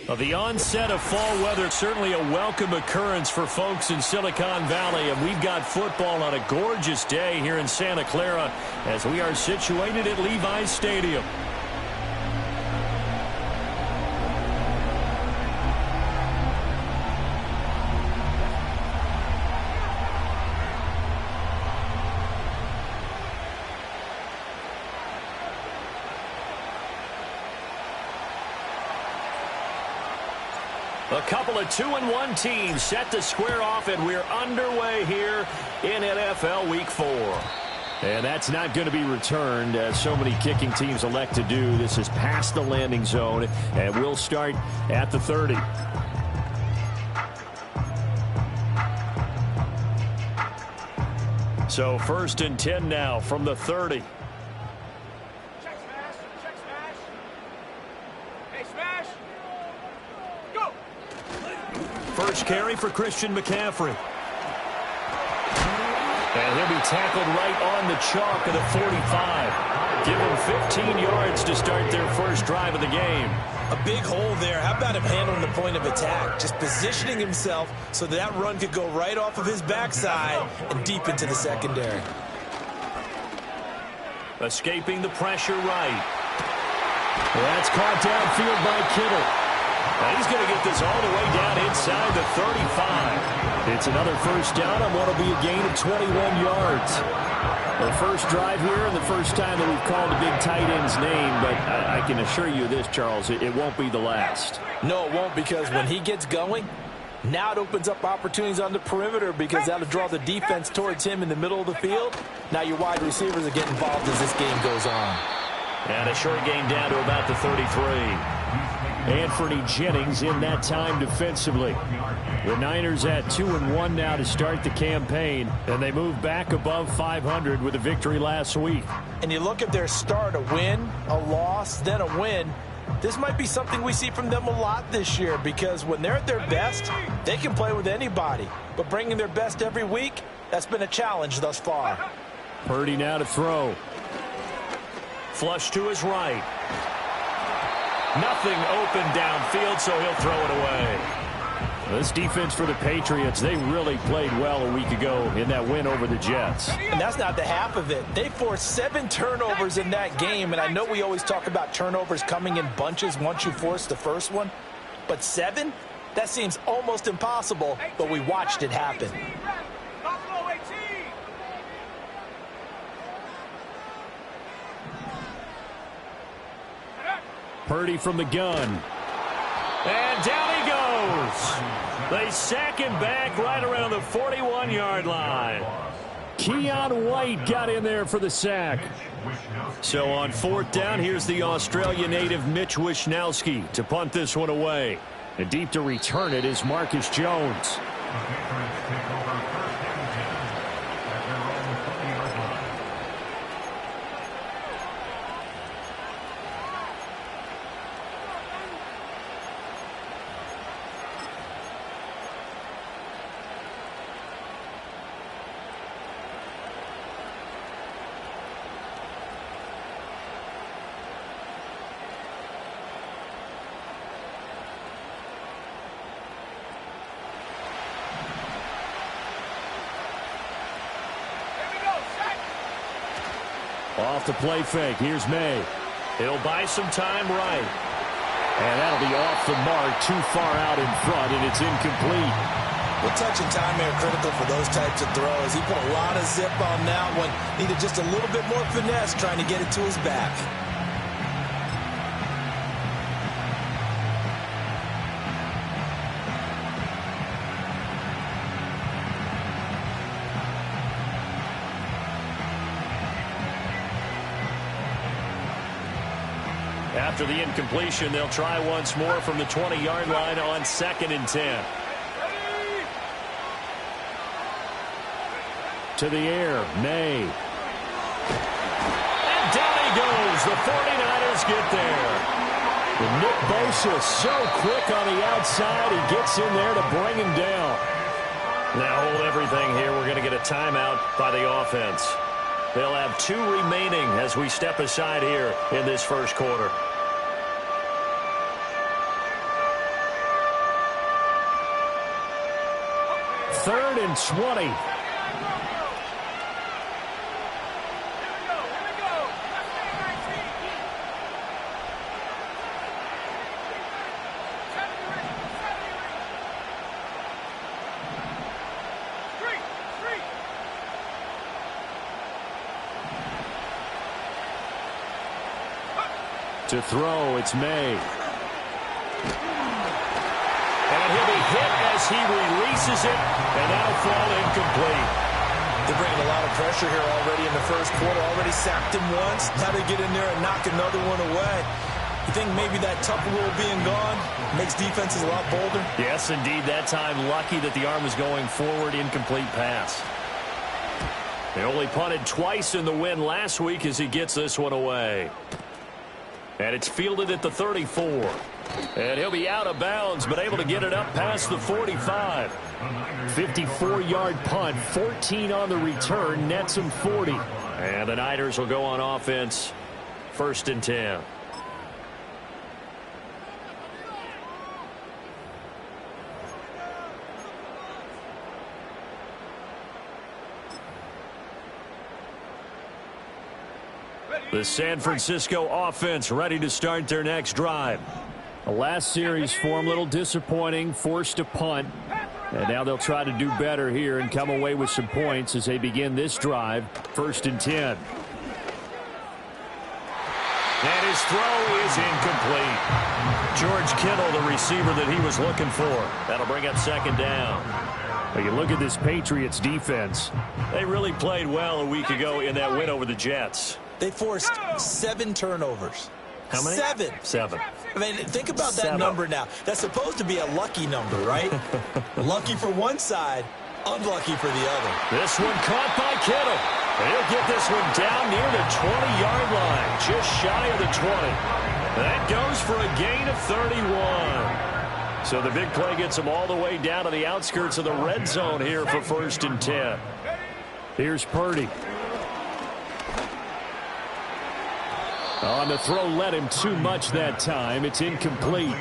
Well, the onset of fall weather, certainly a welcome occurrence for folks in Silicon Valley. And we've got football on a gorgeous day here in Santa Clara as we are situated at Levi's Stadium. A couple of 2-1 teams set to square off, and we're underway here in NFL Week 4. And that's not going to be returned, as so many kicking teams elect to do. This is past the landing zone, and we'll start at the 30. So 1st and 10 now from the 30. First carry for Christian McCaffrey. And he'll be tackled right on the chalk of the 45. Give him 15 yards to start their first drive of the game. A big hole there. How about him handling the point of attack? Just positioning himself so that run could go right off of his backside and deep into the secondary. Escaping the pressure right. That's caught downfield by Kittle. And he's going to get this all the way down inside the 35. It's another first down on what will be a gain of 21 yards. The first drive here and the first time that we've called a big tight end's name, but I can assure you this, Charles, it won't be the last. No, it won't, because when he gets going, now it opens up opportunities on the perimeter because that'll draw the defense towards him in the middle of the field. Now your wide receivers are getting involved as this game goes on. And a short gain down to about the 33. Anthony Jennings in that time defensively. The Niners at 2-1 now to start the campaign, and they move back above 500 with a victory last week. And you look at their start, a win, a loss, then a win. This might be something we see from them a lot this year, because when they're at their best, they can play with anybody. But bringing their best every week, that's been a challenge thus far. Purdy now to throw. Flush to his right. Nothing open downfield, so he'll throw it away. This defense for the Patriots, they really played well a week ago in that win over the Jets. And that's not the half of it. They forced 7 turnovers in that game, and I know we always talk about turnovers coming in bunches once you force the first one, but 7? That seems almost impossible, but we watched it happen. Purdy from the gun. And down he goes. They sack him back right around the 41-yard line. Keon White got in there for the sack. So on 4th down, here's the Australia native Mitch Wishnowsky to punt this one away. And deep to return it is Marcus Jones. Off the play fake. Here's May. He'll buy some time right. And that'll be off the mark, too far out in front, and it's incomplete. Well, touch and time are critical for those types of throws. He put a lot of zip on that one. Needed just a little bit more finesse trying to get it to his back. After the incompletion, they'll try once more from the 20-yard line on 2nd and 10. To the air, May. And down he goes. The 49ers get there. And Nick Bosa so quick on the outside. He gets in there to bring him down. Now hold everything here. We're going to get a timeout by the offense. They'll have 2 remaining as we step aside here in this first quarter. 3rd and 20. To throw, it's May. And he'll be hit as he releases it, and that'll fall incomplete. They're bringing a lot of pressure here already in the first quarter. Already sacked him once. Now they get in there and knock another one away. You think maybe that tough rule being gone makes defenses a lot bolder? Yes, indeed. That time, lucky that the arm was going forward. Incomplete pass. They only punted twice in the win last week as he gets this one away. And it's fielded at the 34. And he'll be out of bounds, but able to get it up past the 45. 54-yard punt, 14 on the return, nets him 40. And the Niners will go on offense, 1st and 10. The San Francisco offense ready to start their next drive. The last series for them, a little disappointing, forced to punt. And now they'll try to do better here and come away with some points as they begin this drive, 1st and 10. And his throw is incomplete. George Kittle, the receiver that he was looking for. That'll bring up 2nd down. But you look at this Patriots defense. They really played well a week ago in that win over the Jets. They forced 7 turnovers. How many? 7. 7. I mean, think about that number now. That's supposed to be a lucky number, right? Lucky for one side, unlucky for the other. This one caught by Kittle. He'll get this one down near the 20-yard line, just shy of the 20. That goes for a gain of 31. So the big play gets him all the way down to the outskirts of the red zone here for 1st and 10. Here's Purdy. On the throw, led him too much that time. It's incomplete.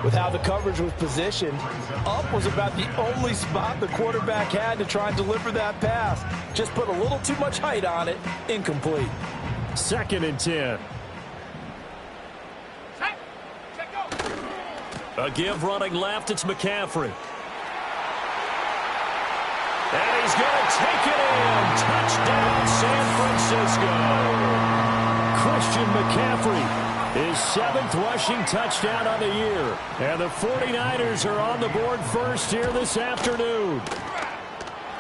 With how the coverage was positioned, up was about the only spot the quarterback had to try and deliver that pass. Just put a little too much height on it. Incomplete. 2nd and 10. A give running left. It's McCaffrey. And he's going to take it in. Touchdown, San Francisco. Christian McCaffrey, his 7th rushing touchdown on the year. And the 49ers are on the board first here this afternoon.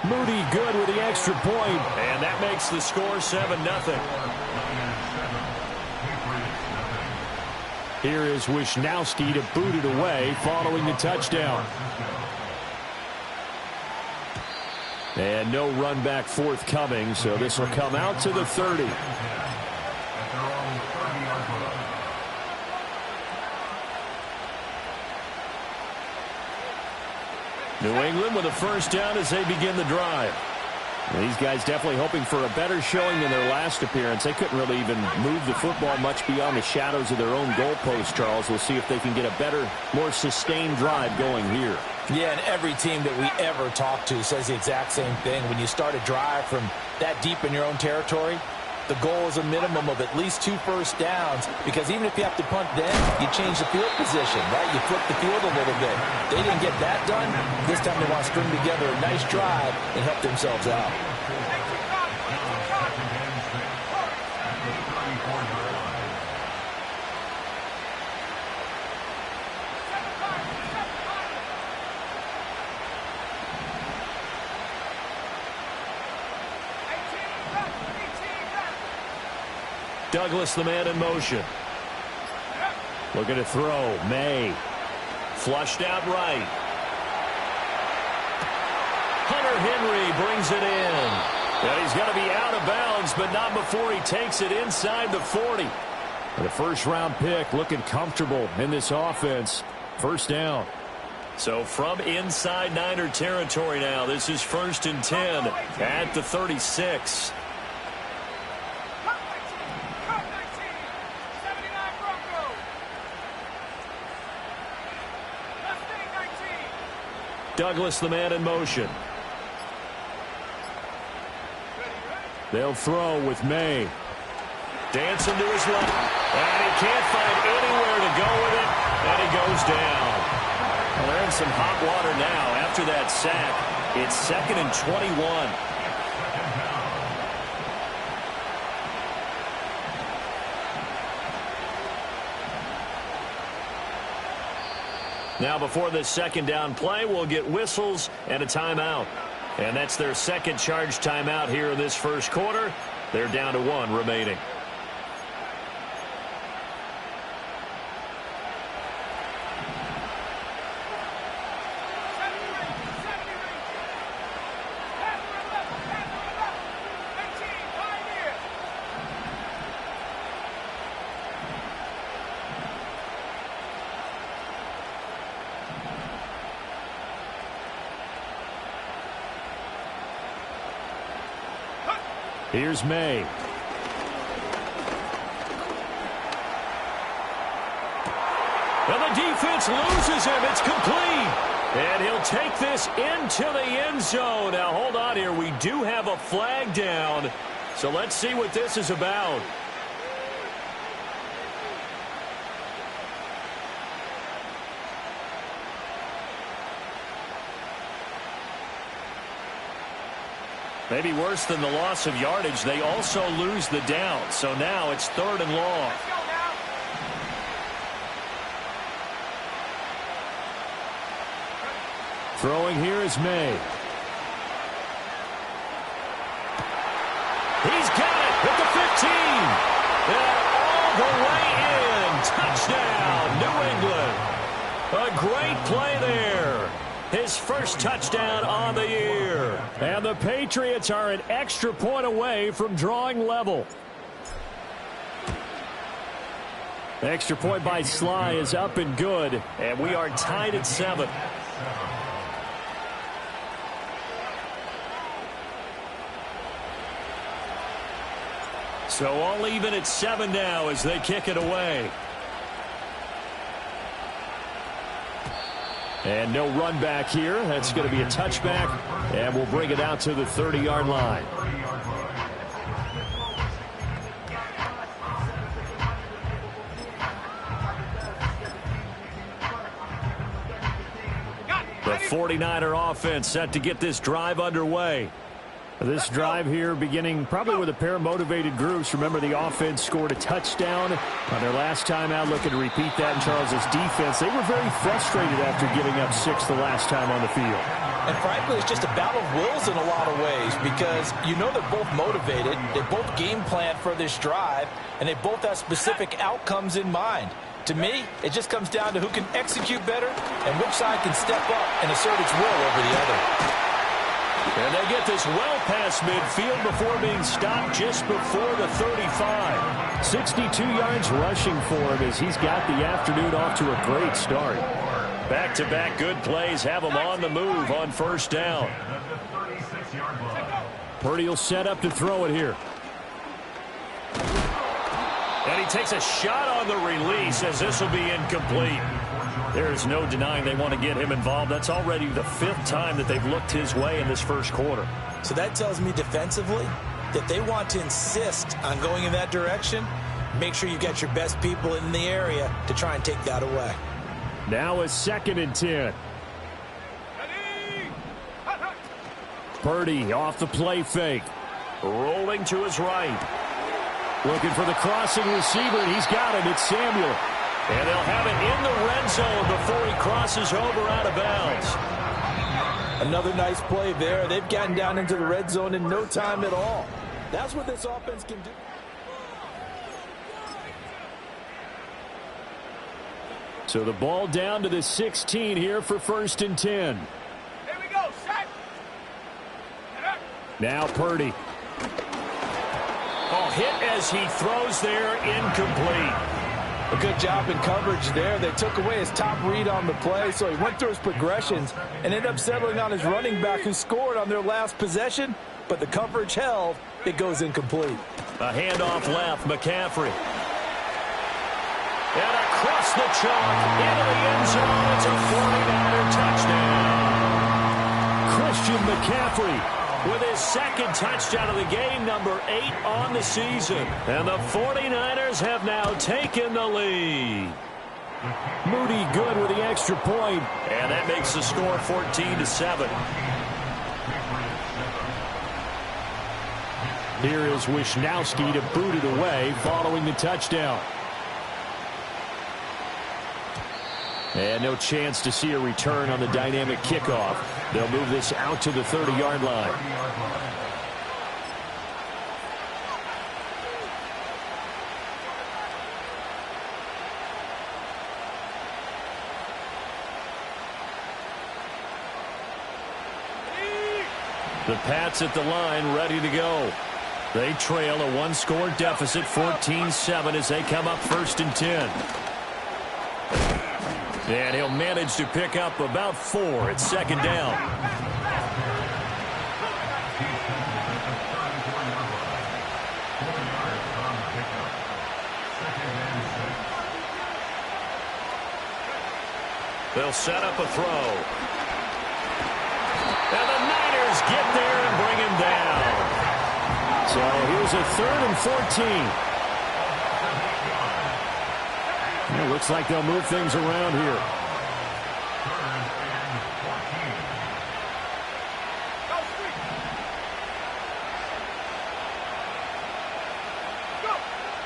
Moody good with the extra point, and that makes the score 7-0. Here is Wisnowski to boot it away following the touchdown. And no run back forthcoming, so this will come out to the 30. New England with a 1st down as they begin the drive. These guys definitely hoping for a better showing than their last appearance. They couldn't really even move the football much beyond the shadows of their own goalpost, Charles. We'll see if they can get a better, more sustained drive going here. Yeah, and every team that we ever talk to says the exact same thing. When you start a drive from that deep in your own territory, the goal is a minimum of at least 2 first downs, because even if you have to punt then, you change the field position, right? You flip the field a little bit. They didn't get that done. This time they want to string together a nice drive and help themselves out. Douglas, the man in motion. Looking to throw. May. Flushed out right. Hunter Henry brings it in. And he's going to be out of bounds, but not before he takes it inside the 40. And a first-round pick looking comfortable in this offense. 1st down. So from inside Niner territory now, this is 1st and 10 at the 36. Douglas, the man in motion. They'll throw with May. Dancing to his left. And he can't find anywhere to go with it. And he goes down. Well, they're in some hot water now after that sack. It's 2nd and 21. Now before this second down play, we'll get whistles and a timeout. And that's their second charge timeout here in this first quarter. They're down to 1 remaining. Here's May. And the defense loses him. It's complete. And he'll take this into the end zone. Now, hold on here. We do have a flag down. So let's see what this is about. Maybe worse than the loss of yardage, they also lose the down. So now it's 3rd and long. Throwing here is May. He's got it at the 15. And all the way in. Touchdown, New England. A great play there. His first touchdown on the year. And the Patriots are an extra point away from drawing level. Extra point by Sly is up and good. And we are tied at 7. So all even at 7 now as they kick it away. And no run back here. That's going to be a touchback. And we'll bring it out to the 30-yard line. The 49er offense set to get this drive underway. This drive here beginning probably with a pair of motivated groups. Remember, the offense scored a touchdown on their last time out. Looking to repeat that in Charles's defense. They were very frustrated after giving up 6 the last time on the field. And frankly, it's just a battle of wills in a lot of ways because you know they're both motivated. They both game plan for this drive, and they both have specific outcomes in mind. To me, it just comes down to who can execute better and which side can step up and assert its will over the other. And they get this well past midfield before being stopped just before the 35. 62 yards rushing for him as he's got the afternoon off to a great start. Back-to-back good plays have him on the move on first down. Purdy will set up to throw it here. And he takes a shot on the release as this will be incomplete. There's no denying they want to get him involved. That's already the 5th time that they've looked his way in this first quarter. So that tells me defensively that they want to insist on going in that direction. Make sure you get your best people in the area to try and take that away. Now a 2nd and 10. Purdy off the play fake. Rolling to his right. Looking for the crossing receiver, and he's got it. It's Samuel. And they'll have it in the red zone before he crosses over out of bounds. Another nice play there. They've gotten down into the red zone in no time at all. That's what this offense can do. So the ball down to the 16 here for 1st and 10. Here we go, set. Now Purdy. Oh, hit as he throws there, incomplete. A good job in coverage there. They took away his top read on the play, so he went through his progressions and ended up settling on his running back who scored on their last possession, but the coverage held. It goes incomplete. A handoff left, McCaffrey. And across the chalk into the end zone. It's a 49er touchdown. Christian McCaffrey with his second touchdown of the game, number 8 on the season. And the 49ers have now taken the lead. Moody good with the extra point. And that makes the score 14-7. Here is Wisnowski to boot it away following the touchdown. And no chance to see a return on the dynamic kickoff. They'll move this out to the 30-yard line. The Pats at the line, ready to go. They trail a one-score deficit, 14-7, as they come up 1st and 10. And he'll manage to pick up about 4 at 2nd down. They'll set up a throw. And the Niners get there and bring him down. So here's a 3rd and 14. It looks like they'll move things around here.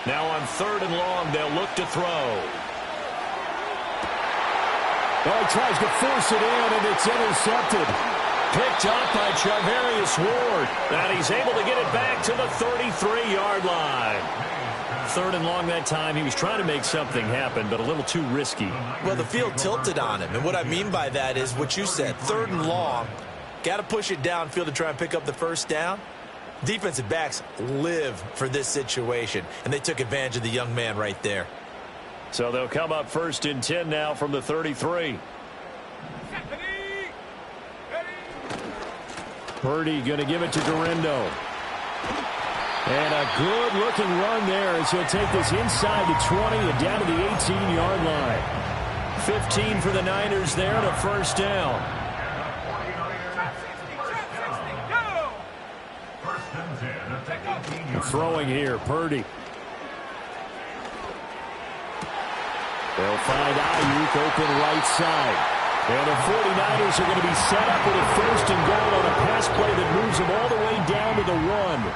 Now on 3rd and long, they'll look to throw. Oh, he tries to force it in, and it's intercepted. Picked up by Charvarius Ward. And he's able to get it back to the 33-yard line. 3rd and long that time. He was trying to make something happen, but a little too risky. Well, the field tilted on him, and what I mean by that is what you said. 3rd and long, got to push it downfield to try and pick up the 1st down. Defensive backs live for this situation, and they took advantage of the young man right there. So they'll come up 1st and 10 now from the 33. Purdy going to give it to Guerrero. And a good-looking run there as he'll take this inside the 20 and down to the 18-yard line. 15 for the Niners there to 1st down. Throwing here, Purdy. They'll find Ayuk open right side. And the 49ers are going to be set up with a 1st and goal on a pass play that moves them all the way down to the 1.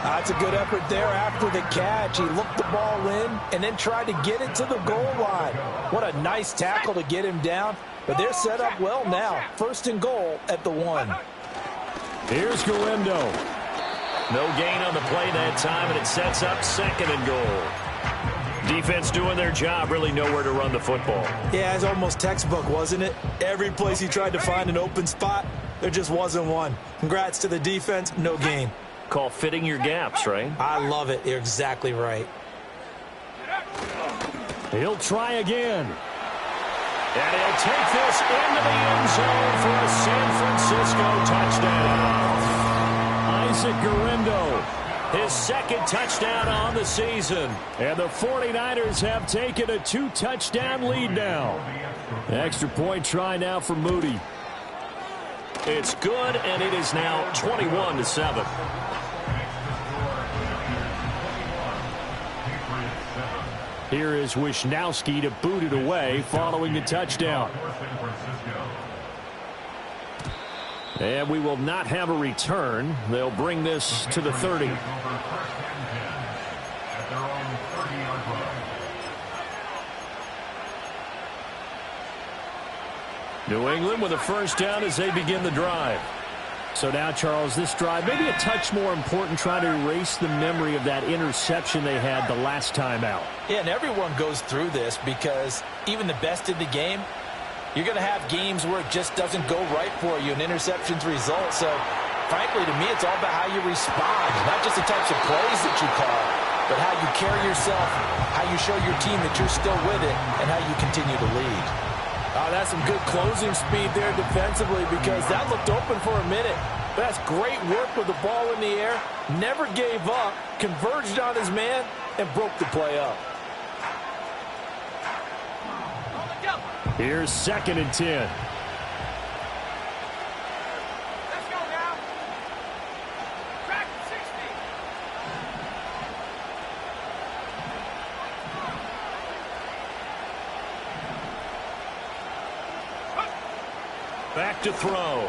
That's a good effort there after the catch. He looked the ball in and then tried to get it to the goal line. What a nice tackle to get him down. But they're set up well now. 1st and goal at the 1. Here's Guerrero. No gain on the play that time, and it sets up 2nd and goal. Defense doing their job, really nowhere to run the football. Yeah, it's almost textbook, wasn't it? Every place he tried to find an open spot, there just wasn't one. Congrats to the defense, no gain. Call fitting your gaps, right? I love it. You're exactly right. He'll try again. And he'll take this into the end zone for a San Francisco touchdown. Isaac Guerrero. His 2nd touchdown on the season. And the 49ers have taken a 2-touchdown lead now. Extra point try now for Moody. It's good, and it is now 21-7. Here is Wisnowski to boot it away following the touchdown. And we will not have a return. They'll bring this to the 30. New England with a 1st down as they begin the drive. So now, Charles, this drive maybe a touch more important, trying to erase the memory of that interception they had the last time out. Yeah, and everyone goes through this because even the best in the game, you're going to have games where it just doesn't go right for you, and interceptions result. So, frankly, to me, it's all about how you respond, not just the types of plays that you call, but how you carry yourself, how you show your team that you're still with it, and how you continue to lead. That's some good closing speed there defensively, because that looked open for a minute. But that's great work with the ball in the air. Never gave up, converged on his man, and broke the play up. Here's 2nd and 10. Let's go now. Back to throw.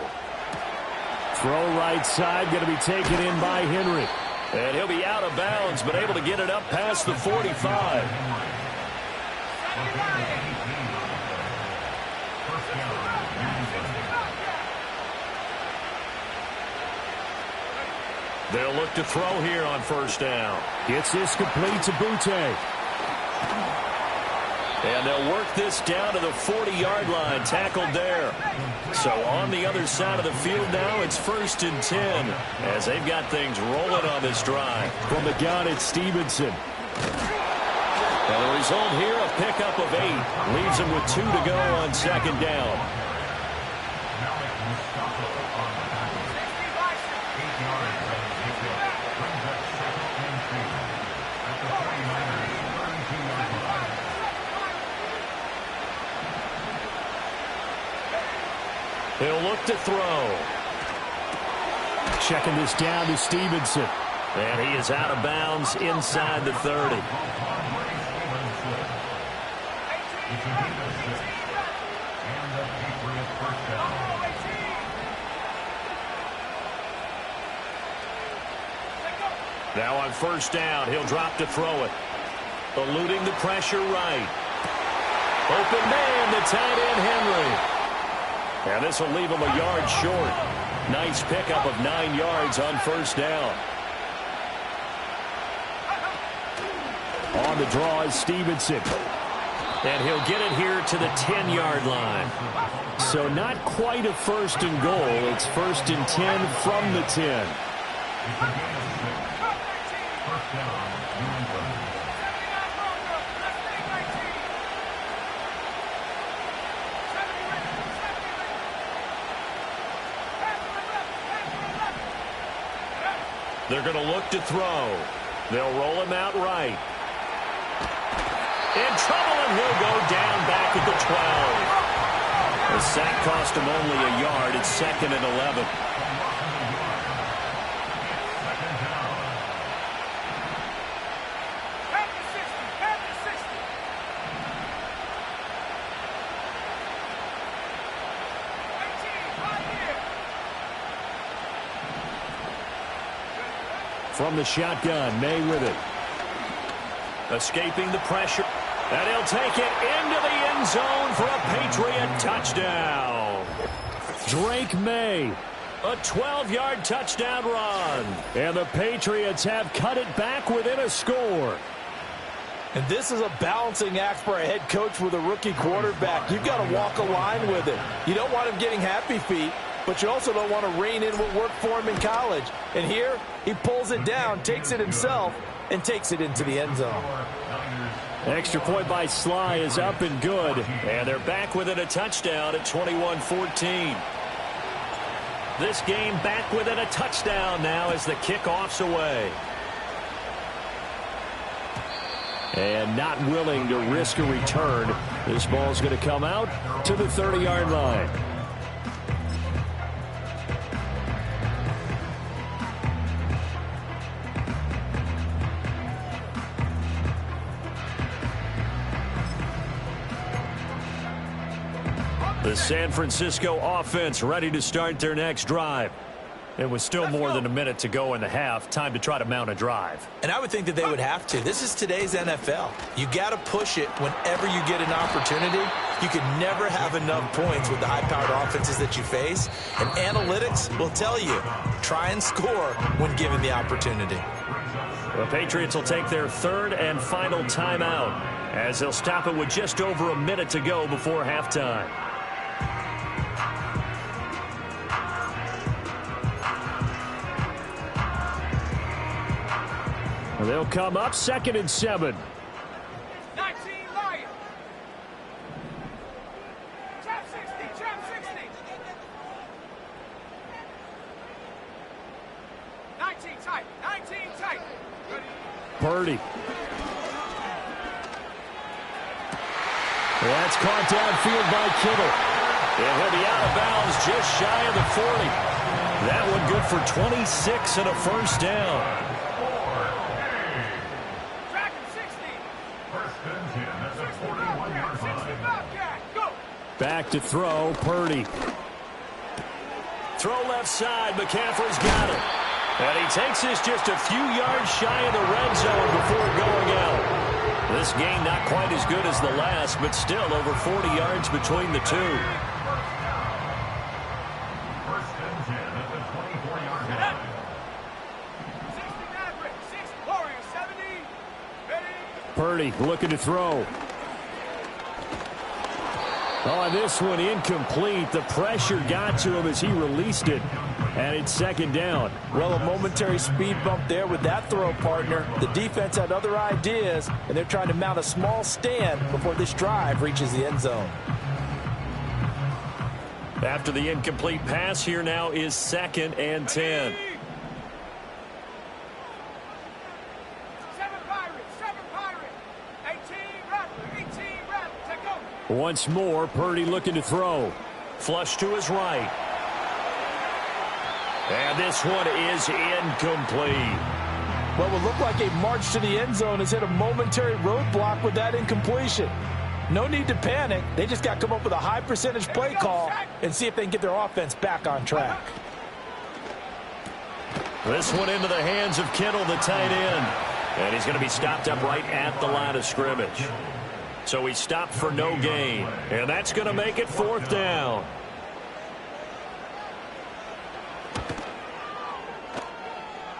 Throw right side, going to be taken in by Henry. And he'll be out of bounds, but able to get it up past the 45. They'll look to throw here on first down. Gets this complete to Butte. And they'll work this down to the 40-yard line, tackled there. So on the other side of the field now, it's 1st and 10 as they've got things rolling on this drive. From the gun, it's Stevenson. And the result here, a pickup of 8. Leaves them with 2 to go on 2nd down. He'll look to throw. Checking this down to Stevenson. And he is out of bounds inside the 30. Now on first down, he'll drop to throw it. Eluding the pressure right. Open man, the tight end Henry. And this will leave him a yard short. Nice pickup of 9 yards on first down. On the draw is Stevenson. And he'll get it here to the 10-yard line. So not quite a 1st and goal. It's 1st and 10 from the 10. They're going to look to throw. They'll roll him out right. In trouble, and he'll go down back at the 12. The sack cost him only a yard. It's 2nd and 11. From the shotgun, May with it. Escaping the pressure. And he'll take it into the end zone for a Patriot touchdown. Drake May. A 12-yard touchdown run. And the Patriots have cut it back within a score. And this is a balancing act for a head coach with a rookie quarterback. You've got to walk a line with it. You don't want him getting happy feet, but you also don't want to rein in what worked for him in college. And here, he pulls it down, takes it himself, and takes it into the end zone. Extra point by Sly is up and good. And they're back within a touchdown at 21-14. This game back within a touchdown now as the kickoff's away. And not willing to risk a return. This ball's going to come out to the 30-yard line. The San Francisco offense ready to start their next drive. It was still more than a minute to go in the half. Time to try to mount a drive. And I would think that they would have to. This is today's NFL. You got to push it whenever you get an opportunity. You can never have enough points with the high-powered offenses that you face. And analytics will tell you, try and score when given the opportunity. The Patriots will take their 3rd and final timeout as they'll stop it with just over a minute to go before halftime. They'll come up 2nd and 7. 19 Lion. Trap 60, trap 60. 19 tight, 19 tight. Purdy. That's caught downfield by Kittle. And he'll be out of bounds just shy of the 40. That one good for 26 and a first down. Back to throw, Purdy. Throw left side. McCaffrey's got it. And he takes this just a few yards shy of the red zone before going out. This game not quite as good as the last, but still over 40 yards between the two. Purdy looking to throw. Oh, this one incomplete. The pressure got to him as he released it. And it's second down. Well, a momentary speed bump there with that throw, partner. The defense had other ideas, and they're trying to mount a small stand before this drive reaches the end zone. After the incomplete pass, here now is 2nd and 10. Once more, Purdy looking to throw. Flush to his right. And this one is incomplete. What would look like a march to the end zone has hit a momentary roadblock with that incompletion. No need to panic. They just got to come up with a high percentage play call and see if they can get their offense back on track. This one into the hands of Kittle, the tight end. And he's going to be stopped up right at the line of scrimmage. So he stopped for no gain. And that's going to make it 4th down.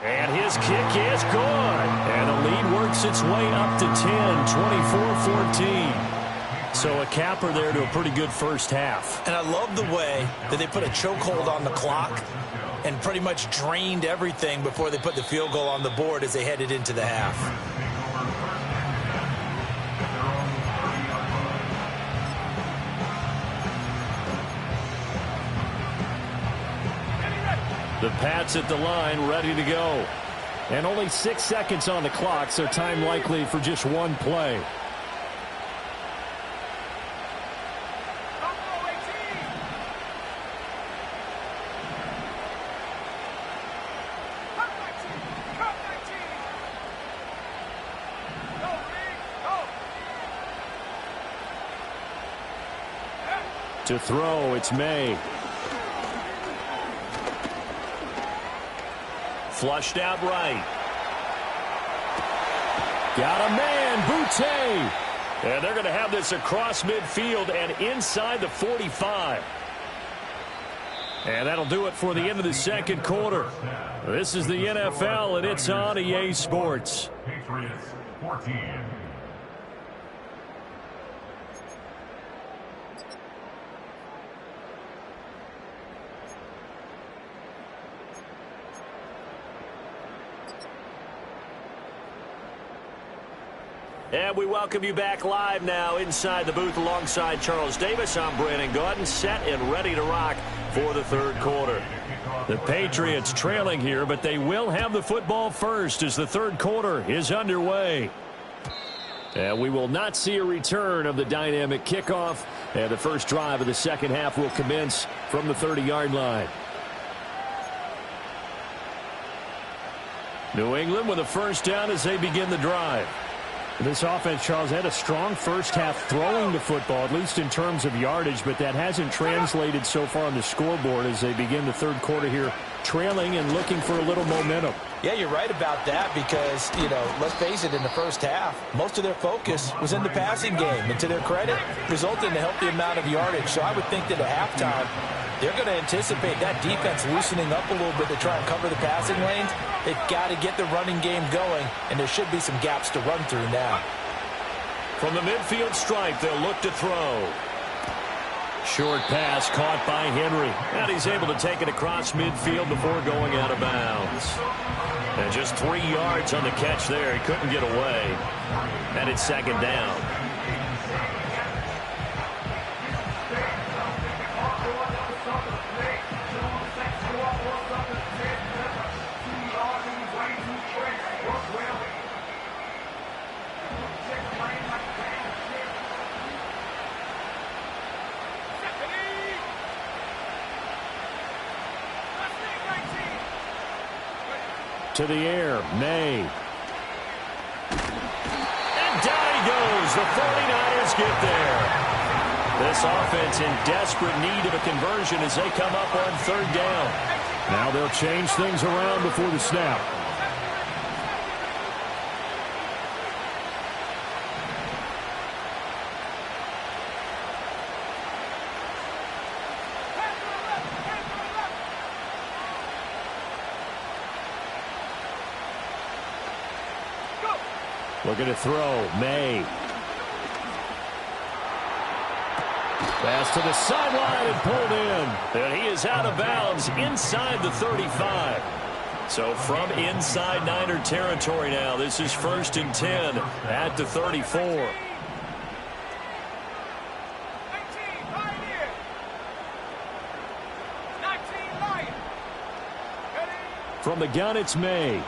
And his kick is good. And the lead works its way up to 10, 24-14. So a capper there to a pretty good first half. And I love the way that they put a chokehold on the clock and pretty much drained everything before they put the field goal on the board as they headed into the half. The Pats at the line, ready to go. And only 6 seconds on the clock, so time likely for just one play. To throw, it's May. Flushed out right. Got a man, Boutte. And they're going to have this across midfield and inside the 45. And that'll do it for the end of the second quarter. This is the NFL, and it's on EA Sports. Patriots 14. And we welcome you back live now inside the booth alongside Charles Davis. I'm Brandon Gaudin, set and ready to rock for the third quarter. The Patriots trailing here, but they will have the football first as the third quarter is underway. And we will not see a return of the dynamic kickoff. And the first drive of the second half will commence from the 30-yard line. New England with a first down as they begin the drive. This offense, Charles, had a strong first half throwing the football, at least in terms of yardage, but that hasn't translated so far on the scoreboard as they begin the third quarter here, trailing and looking for a little momentum. Yeah, you're right about that because, let's face it, in the first half, most of their focus was in the passing game. And to their credit, resulted in a healthy amount of yardage. So I would think that at halftime, they're going to anticipate that defense loosening up a little bit to try and cover the passing lanes. They've got to get the running game going, and there should be some gaps to run through now. From the midfield stripe, they'll look to throw. Short pass caught by Henry. And he's able to take it across midfield before going out of bounds. And just 3 yards on the catch there. He couldn't get away. And it's second down. To the air, May. And down he goes. The 49ers get there. This offense in desperate need of a conversion as they come up on third down. Now they'll change things around before the snap. Looking to throw. May. Pass to the sideline and pulled in. And he is out of bounds inside the 35. So from inside Niner territory now, this is 1st and 10 at the 34. 19, Pioneer. 19, Lion. Ready? From the gun, it's May.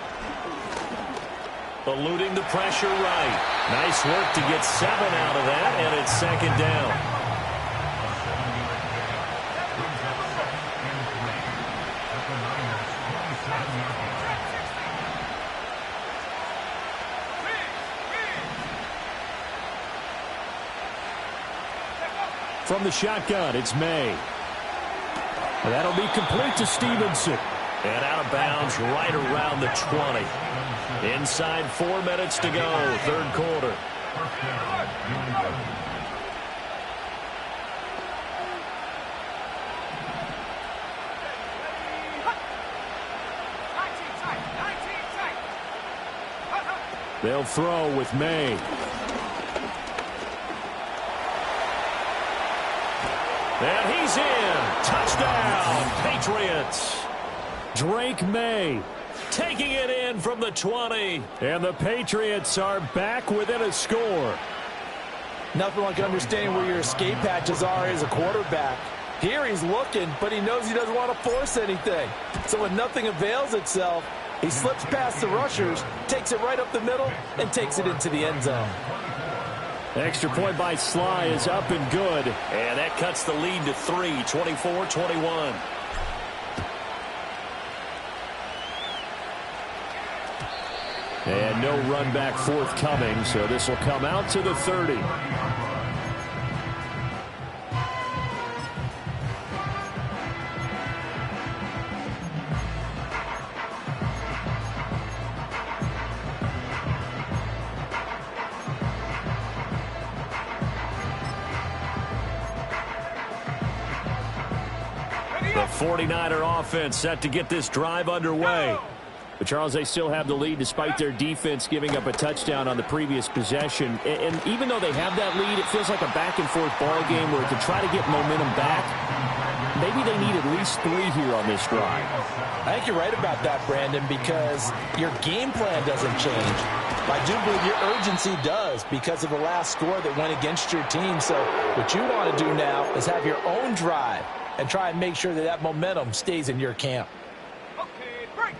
Eluding the pressure right. Nice work to get 7 out of that, and it's 2nd down. From the shotgun, it's May. And that'll be complete to Stevenson. And out of bounds right around the 20. Inside 4 minutes to go, third quarter. They'll throw with May. And he's in. Touchdown, Patriots. Drake May taking it in from the 20. And the Patriots are back within a score. Nothing like understanding where your escape hatches are as a quarterback. Here he's looking, but he knows he doesn't want to force anything. So when nothing avails itself, he slips past the rushers, takes it right up the middle, and takes it into the end zone. Extra point by Sly is up and good. And that cuts the lead to 3, 24-21. And no run back forthcoming, so this will come out to the 30. The 49er offense set to get this drive underway. But, Charles, they still have the lead despite their defense giving up a touchdown on the previous possession. And even though they have that lead, it feels like a back-and-forth ball game where to try to get momentum back, maybe they need at least 3 here on this drive. I think you're right about that, Brandon, because your game plan doesn't change. I do believe your urgency does because of the last score that went against your team. So what you want to do now is have your own drive and try and make sure that that momentum stays in your camp. Okay, break.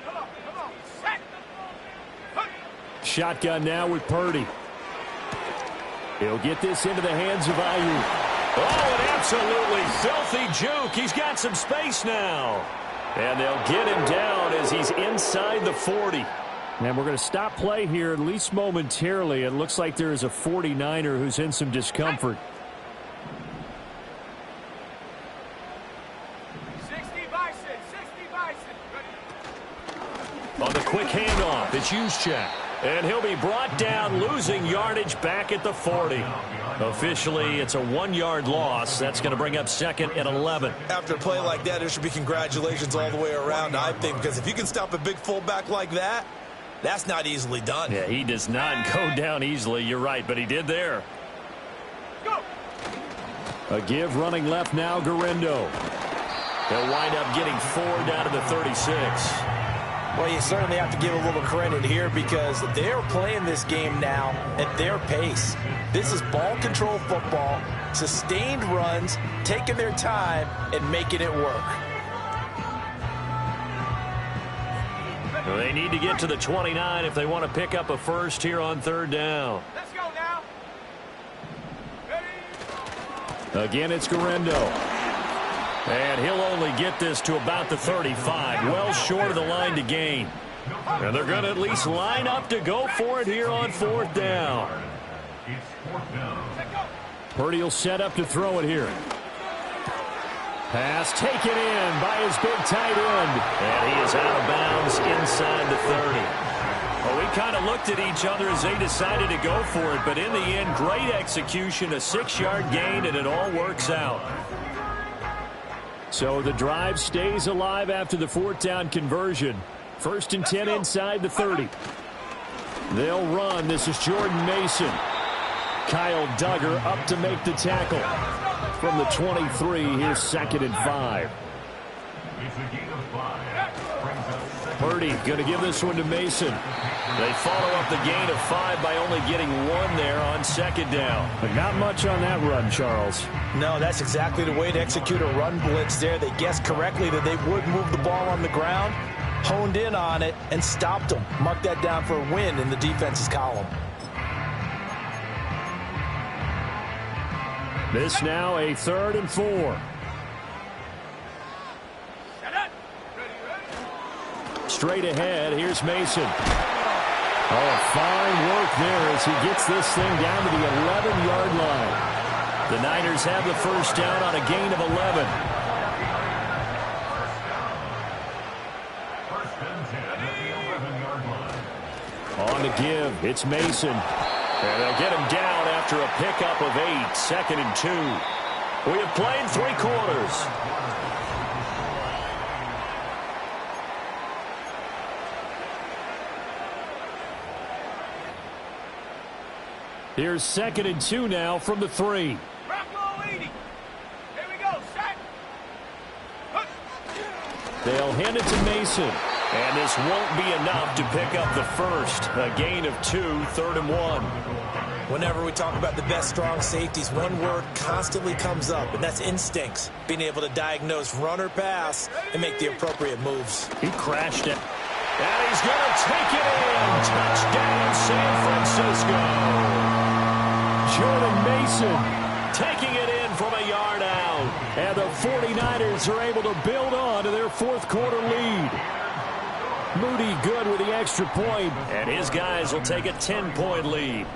Come on, set. Shotgun now with Purdy. He'll get this into the hands of Ayuk. Oh, an absolutely filthy juke. He's got some space now. And they'll get him down as he's inside the 40. And we're going to stop play here, at least momentarily. It looks like there is a 49er who's in some discomfort. 60 Bison, 60 Bison. Ready. On the quick handoff, it's Juszczyk. And he'll be brought down, losing yardage back at the 40. Officially, it's a 1-yard loss. That's going to bring up 2nd and 11. After a play like that, there should be congratulations all the way around, I think, because if you can stop a big fullback like that, that's not easily done. Yeah, he does not go down easily. You're right, but he did there. Go. A give running left now, Garendo. They'll wind up getting 4 down to the 36. Well, you certainly have to give a little credit here because they're playing this game now at their pace. This is ball control football, sustained runs, taking their time, and making it work. Well, they need to get to the 29 if they want to pick up a first here on 3rd down. Let's go now. Ready. Again, it's Garendo. And he'll only get this to about the 35, well short of the line to gain. And they're going to at least line up to go for it here on 4th down. It's 4th down. Purdy will set up to throw it here. Pass taken in by his big tight end. And he is out of bounds inside the 30. Well, we kind of looked at each other as they decided to go for it, but in the end, great execution, a 6-yard gain, and it all works out. So the drive stays alive after the 4th down conversion. 1st and 10 inside the 30. They'll run. This is Jordan Mason. Kyle Duggar up to make the tackle. From the 23, here's 2nd and 5. Purdy going to give this one to Mason. They follow up the gain of 5 by only getting 1 there on 2nd down. But not much on that run, Charles. No, that's exactly the way to execute a run blitz there. They guessed correctly that they would move the ball on the ground, honed in on it, and stopped them. Mark that down for a win in the defense's column. This now a 3rd and 4. Straight ahead, here's Mason. Oh, fine work there as he gets this thing down to the 11-yard line. The Niners have the 1st down on a gain of 11. On to give, it's Mason. And they'll get him down after a pickup of 8, 2nd and 2. We have played 3 quarters. Here's 2nd and 2 now from the 3. Rock leading. Here we go. Set. They'll hand it to Mason. And this won't be enough to pick up the 1st. A gain of 2, 3rd and 1. Whenever we talk about the best strong safeties, one word constantly comes up, and that's instincts. Being able to diagnose run or pass and make the appropriate moves. He crashed it. And he's going to take it in. Touchdown, San Francisco. Jordan Mason taking it in from a yard out. And the 49ers are able to build on to their 4th quarter lead. Moody good with the extra point, and his guys will take a 10-point lead.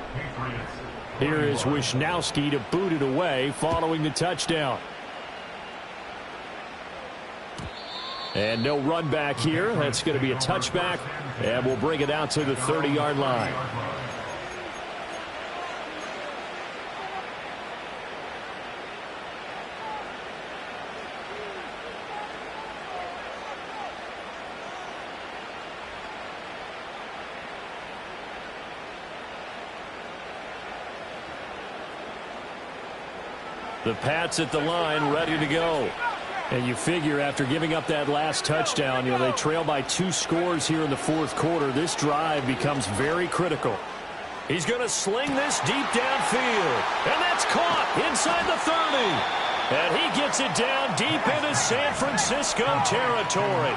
Here is Wisnowski to boot it away following the touchdown. And no run back here. That's going to be a touchback, and we'll bring it out to the 30-yard line. The Pats at the line, ready to go. And you figure after giving up that last touchdown, they trail by 2 scores here in the 4th quarter. This drive becomes very critical. He's going to sling this deep downfield. And that's caught inside the 30. And he gets it down deep into San Francisco territory.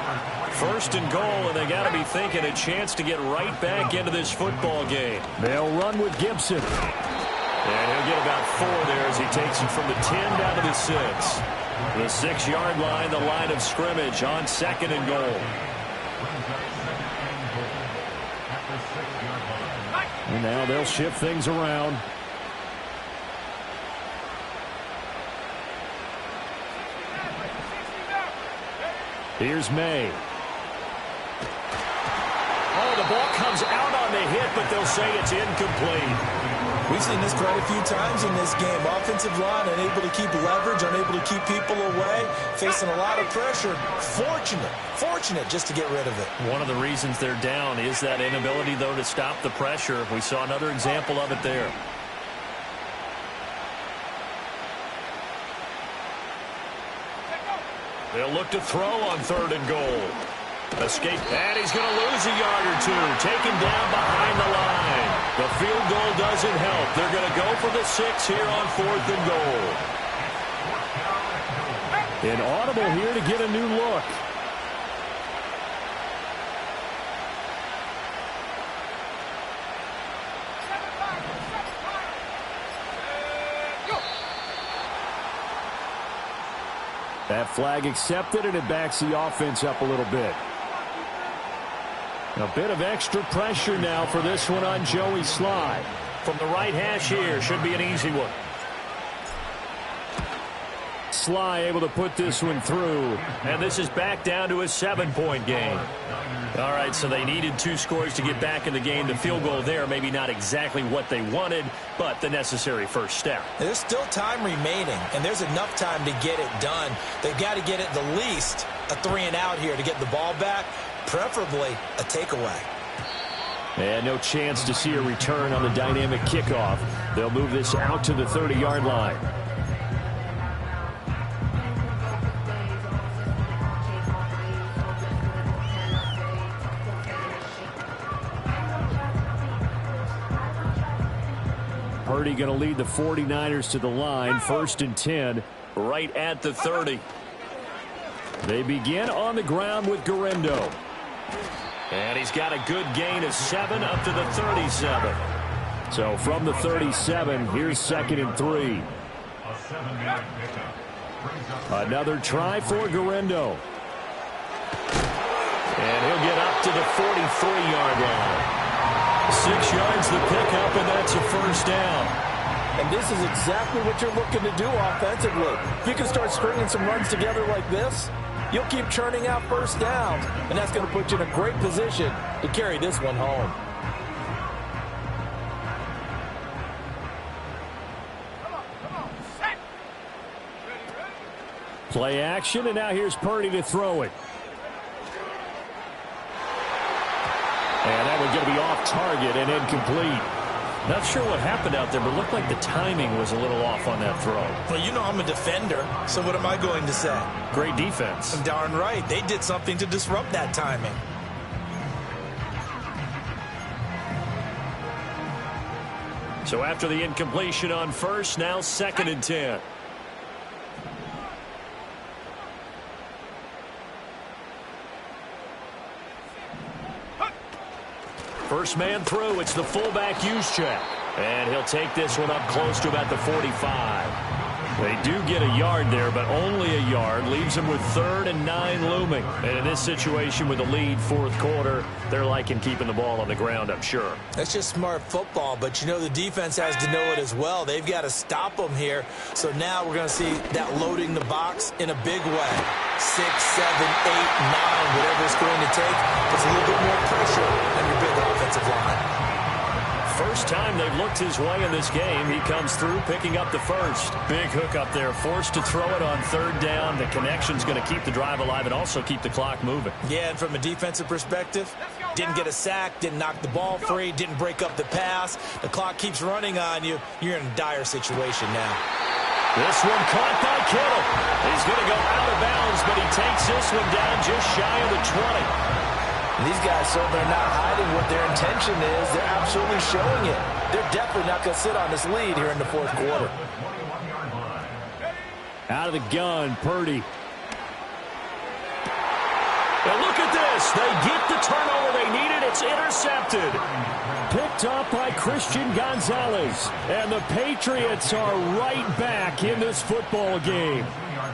1st and goal, and they got to be thinking a chance to get right back into this football game. They'll run with Gibson. And he'll get about 4 there as he takes it from the 10 down to the 6. The 6-yard line, the line of scrimmage on 2nd and goal. And now they'll shift things around. Here's May. Oh, the ball comes out on the hit, but they'll say it's incomplete. We've seen this quite a few times in this game. Offensive line unable to keep leverage, unable to keep people away, facing a lot of pressure. Fortunate just to get rid of it. One of the reasons they're down is that inability, though, to stop the pressure. We saw another example of it there. They'll look to throw on 3rd and goal. Escape, and he's going to lose a yard or 2. Taken down behind the line. The field goal doesn't help. They're going to go for the 6 here on 4th and goal. An audible here to get a new look. That flag accepted, and it backs the offense up a little bit. A bit of extra pressure now for this one on Joey Sly. From the right hash here, should be an easy one. Sly able to put this one through. And this is back down to a 7-point game. All right, so they needed 2 scores to get back in the game. The field goal there, maybe not exactly what they wanted, but the necessary first step. There's still time remaining, and there's enough time to get it done. They've got to get at the least a 3-and-out here to get the ball back, preferably a takeaway. And no chance to see a return on the dynamic kickoff. They'll move this out to the 30-yard line. Purdy going to lead the 49ers to the line. 1st and 10, right at the 30. They begin on the ground with Guerrero. And he's got a good gain of 7 up to the 37. So from the 37, here's 2nd and 3. Another try for Guerrero. And he'll get up to the 43-yard line. 6 yards the pickup, and that's a first down. And this is exactly what you're looking to do offensively. If you can start stringing some runs together like this, you'll keep churning out first downs, and that's going to put you in a great position to carry this one home. Play action, and now here's Purdy to throw it. And that one's going to be off target and incomplete. Not sure what happened out there, but it looked like the timing was a little off on that throw. Well, you know I'm a defender, so what am I going to say? Great defense. Darn right. They did something to disrupt that timing. So after the incompletion on first, now 2nd and 10. First man through, it's the fullback Juszczyk. And he'll take this one up close to about the 45. They do get a yard there, but only a yard. Leaves them with 3rd and 9 looming. And in this situation with the lead, 4th quarter, they're liking keeping the ball on the ground, I'm sure. That's just smart football, but you know the defense has to know it as well. They've got to stop them here. So now we're going to see that loading the box in a big way. 6, 7, 8, 9, whatever it's going to take. Puts a little bit more pressure on your big offensive line. First time they've looked his way in this game. He comes through picking up the first. Big hook up there. Forced to throw it on 3rd down. The connection's going to keep the drive alive and also keep the clock moving. Yeah, and from a defensive perspective, didn't get a sack, didn't knock the ball free, didn't break up the pass. The clock keeps running on you. You're in a dire situation now. This one caught by Kittle. He's going to go out of bounds, but he takes this one down just shy of the 20. These guys, so they're not hiding what their intention is. They're absolutely showing it. They're definitely not going to sit on this lead here in the 4th quarter. Out of the gun, Purdy. Now look at this. They get the turnover they needed. It's intercepted. Picked up by Christian Gonzalez. And the Patriots are right back in this football game.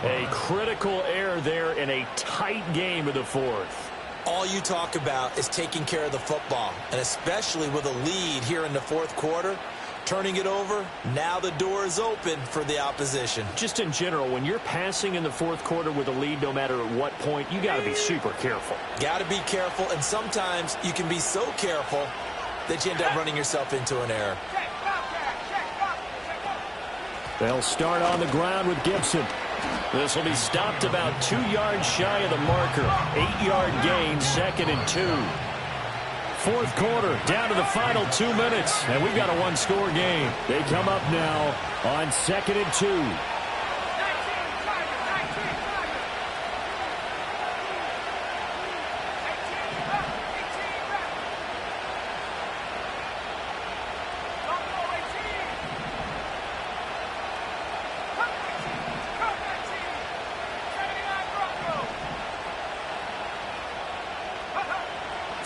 A critical error there in a tight game of the 4th. All you talk about is taking care of the football, and especially with a lead here in the 4th quarter, turning it over, now the door is open for the opposition. Just in general, when you're passing in the 4th quarter with a lead, no matter at what point, you got to be super careful. Got to be careful, and sometimes you can be so careful that you end up running yourself into an error. They'll start on the ground with Gibson. This will be stopped about 2 yards shy of the marker. 8-yard gain, 2nd and 2. 4th quarter, down to the final 2 minutes, and we've got a one-score game. They come up now on 2nd and 2.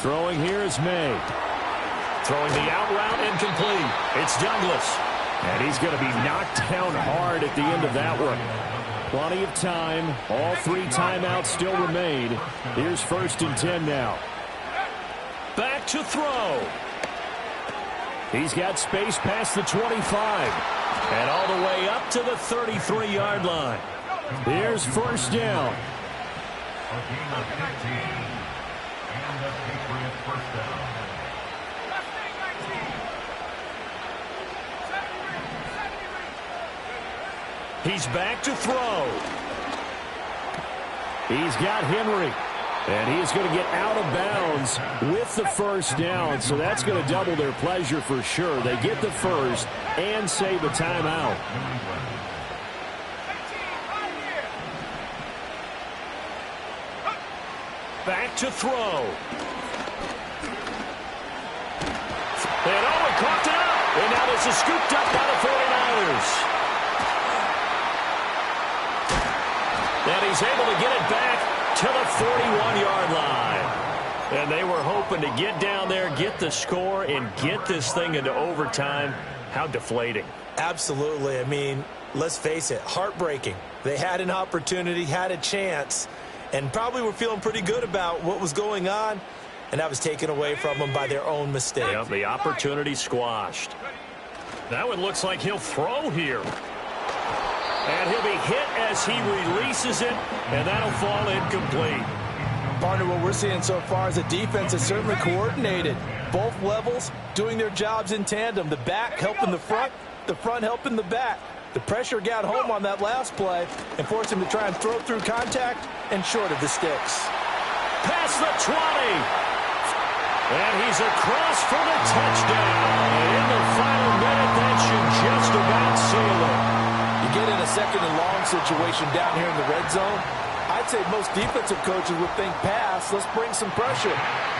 Throwing here is made. Throwing the out route incomplete. It's Douglas. And he's going to be knocked down hard at the end of that one. Plenty of time. All 3 timeouts still remain. Here's 1st and 10 now. Back to throw. He's got space past the 25. And all the way up to the 33-yard line. Here's first down. He's back to throw. He's got Henry. And he is going to get out of bounds with the first down. So that's going to double their pleasure for sure. They get the first and save a timeout. Back to throw. And Owen caught it up. And now this is scooped up by the 49ers. And he's able to get it back to the 41-yard line. And they were hoping to get down there, get the score, and get this thing into overtime. How deflating. Absolutely. I mean, let's face it, heartbreaking. They had an opportunity, had a chance, and probably were feeling pretty good about what was going on, and that was taken away from them by their own mistake. Yep, the opportunity squashed. Now it looks like he'll throw here. And he'll be hit as he releases it, and that'll fall incomplete. Partner, what we're seeing so far is a defense that's certainly coordinated. Both levels doing their jobs in tandem. The back helping the front helping the back. The pressure got home on that last play and forced him to try and throw through contact and short of the sticks. Past the 20. And he's across for the touchdown. In the final minute, that should just about seal it. You get in a second and long situation down here in the red zone, I'd say most defensive coaches would think pass, let's bring some pressure.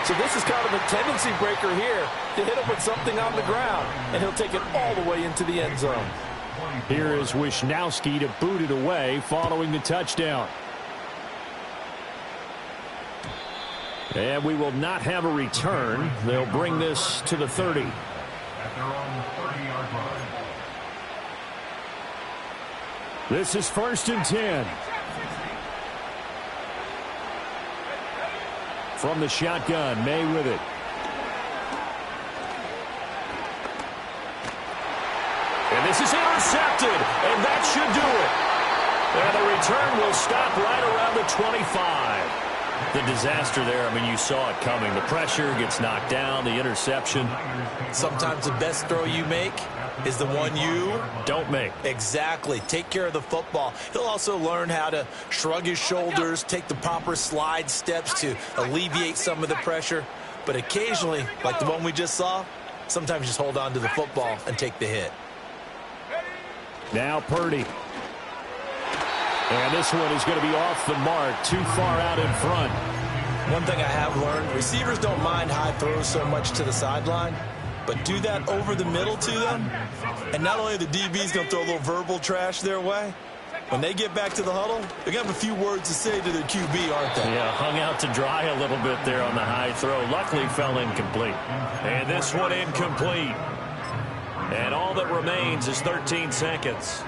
So this is kind of a tendency breaker here to hit him with something on the ground, and he'll take it all the way into the end zone. Here is Wisnowski to boot it away following the touchdown. And we will not have a return. They'll bring this to the 30. At their own 30-yard line. This is 1st and 10. From the shotgun, May with it. And this is intercepted, and that should do it. And the return will stop right around the 25. The disaster there, I mean, you saw it coming. The pressure gets knocked down, the interception. Sometimes the best throw you make is the one you don't make. Exactly. Take care of the football. He'll also learn how to shrug his shoulders, take the proper slide steps to alleviate some of the pressure. But occasionally, like the one we just saw, sometimes just hold on to the football and take the hit. Now Purdy. And this one is going to be off the mark, too far out in front. One thing I have learned, receivers don't mind high throws so much to the sideline, but do that over the middle to them, and not only the DB's going to throw a little verbal trash their way, when they get back to the huddle, they're going to have a few words to say to their QB, aren't they? Yeah, hung out to dry a little bit there on the high throw. Luckily fell incomplete. And this one incomplete. And all that remains is 13 seconds.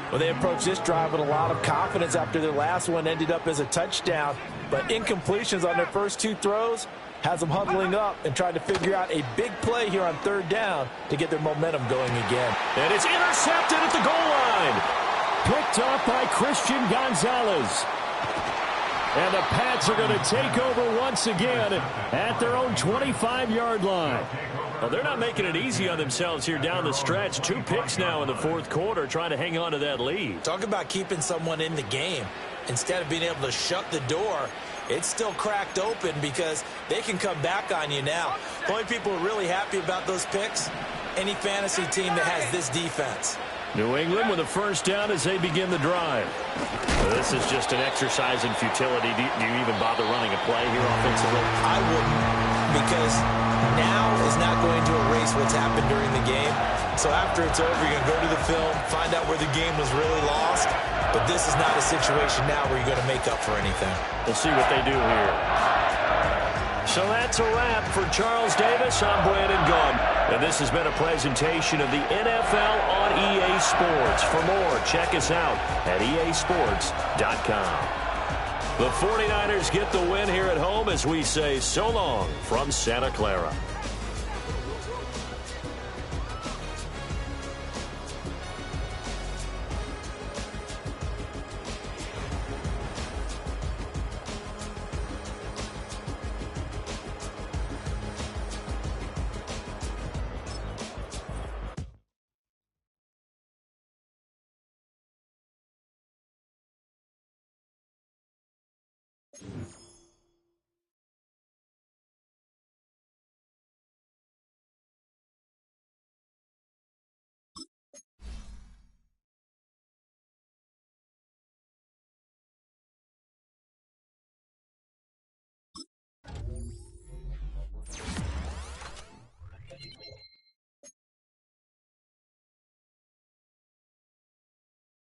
Well, they approached this drive with a lot of confidence after their last one ended up as a touchdown. But incompletions on their first two throws has them huddling up and trying to figure out a big play here on 3rd down to get their momentum going again. And it's intercepted at the goal line. Picked off by Christian Gonzalez. And the Pats are going to take over once again at their own 25-yard line. Well, they're not making it easy on themselves here down the stretch. 2 picks now in the 4th quarter trying to hang on to that lead. Talk about keeping someone in the game. Instead of being able to shut the door, it's still cracked open because they can come back on you now. The only people who are really happy about those picks, any fantasy team that has this defense. New England with a first down as they begin the drive. Well, this is just an exercise in futility. Do you even bother running a play here offensively? I wouldn't, because now is not going to erase what's happened during the game. So after it's over, you're going to go to the film, find out where the game was really lost. But this is not a situation now where you're going to make up for anything. We'll see what they do here. So that's a wrap for Charles Davis. I'm Brandon Gaudin. And this has been a presentation of the NFL on EA Sports. For more, check us out at easports.com. The 49ers get the win here at home as we say so long from Santa Clara.